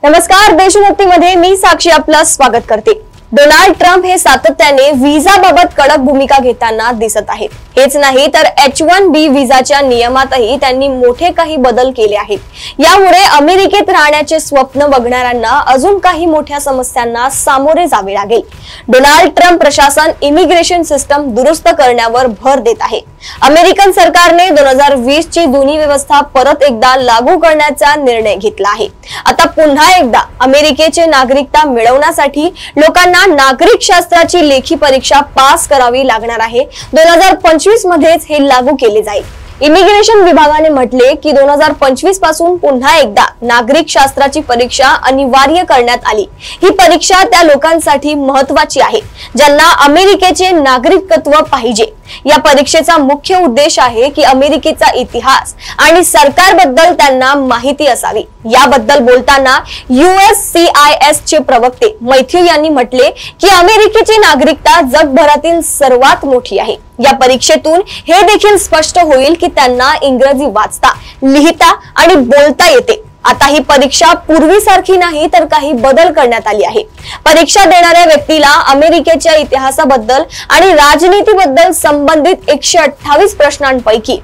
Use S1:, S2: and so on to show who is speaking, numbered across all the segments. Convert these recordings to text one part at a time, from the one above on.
S1: नमस्कार, देशभक्तीमध्ये मी साक्षी आपलं स्वागत करते। डोनाल्ड ट्रम्प हे सातत्याने व्हिसाबाबत कडक भूमिका घेताना दिसत आहेत। हेच नाही तर H1B व्हिसाच्या नियमातही त्यांनी मोठे काही बदल केले आहेत। यामुळे अमेरिकेत राहण्याचे स्वप्न बघणाऱ्यांना अजून काही मोठ्या समस्यांना सामोरे जावे लागेल। डोनाल्ड ट्रम्प प्रशासन इमिग्रेशन सिस्टम दुरुस्त करण्यावर भर देत आहे। अमेरिकन सरकारने 2020 ची जुनी व्यवस्था परत एकदा लागू करण्याचा निर्णय घेतला आहे। आता पुन्हा एकदा अमेरिकेची नागरिकता मिळवण्यासाठी लोकांना नागरिक शास्त्राची लेखी परीक्षा पास करावी लागणार आहे। 2025 मध्येच हे लागू केले जाईल। इमिग्रेशन विभागाने म्हटले की 2025 पासून पुन्हा एकदा नागरिक शास्त्राची परीक्षा अनिवार्य करण्यात आली। ही परीक्षा त्या लोकांसाठी महत्त्वाची आहे ज्यांना अमेरिकेचे नागरिकत्व पाहिजे। या परीक्षेचा मुख्य उद्देश आहे की अमेरिकेचा इतिहास आणि सरकारबद्दल त्यांना माहिती असावी। याबद्दल बोलताना USCIS चे प्रवक्ते मैथ्यू यांनी म्हटले की अमेरिकेची नागरिकता जगभरातील सर्वात मोठी आहे। या परीक्षेतून हे देखील स्पष्ट होईल की त्यांना इंग्रजी वाचता, लिहिता आणि बोलता येते। आता ही परीक्षा पूर्वीसारखी नाही तर काही बदल करण्यात आली आहे। परीक्षा देणाऱ्या व्यक्तीला अमेरिकेच्या इतिहासाबद्दल आणि राजनीतीबद्दल संबंधित 128 प्रश्नांपैकी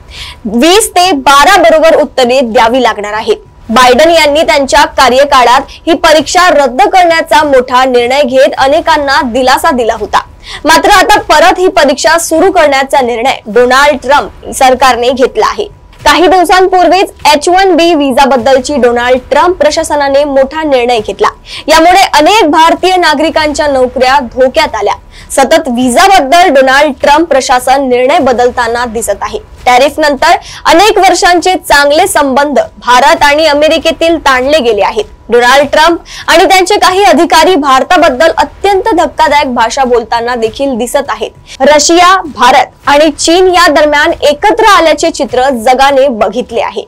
S1: 20 ते 12 बरोबर उत्तरे द्यावी लागणार आहेत। बायडन यांनी त्यांच्या कार्यकाळात ही परीक्षा रद्द करण्याचा मोठा निर्णय घेत अनेकांना दिलासा दिला होता। मात्र आता परत ही परीक्षा सुरू करण्याचा निर्णय डोनाल्ड ट्रम्प सरकारने घेतला आहे। काही दिवसांपूर्वीच H1B व्हिसाबद्दलची डोनाल्ड ट्रम्प प्रशासनाने मोठा निर्णय घेतला। यामुळे अनेक भारतीय नागरिकांच्या नोकऱ्या धोक्यात आल्या। सतत व्हिसाबद्दल डोनाल्ड ट्रम्प प्रशासन निर्णय बदलताना दिसत आहे। टॅरिफ नंतर अनेक वर्षांचे चांगले संबंध भारत आणि अमेरिकेतील ताणले गेले आहेत। डोनाल्ड ट्रम्प आणि त्यांचे काही अधिकारी भारताबद्दल अत्यंत धक्कादायक भाषा बोलताना देखील दिसत आहेत। रशिया, भारत आणि चीन या दरम्यान एकत्र आल्याचे चित्र जगाने बघितले आहे।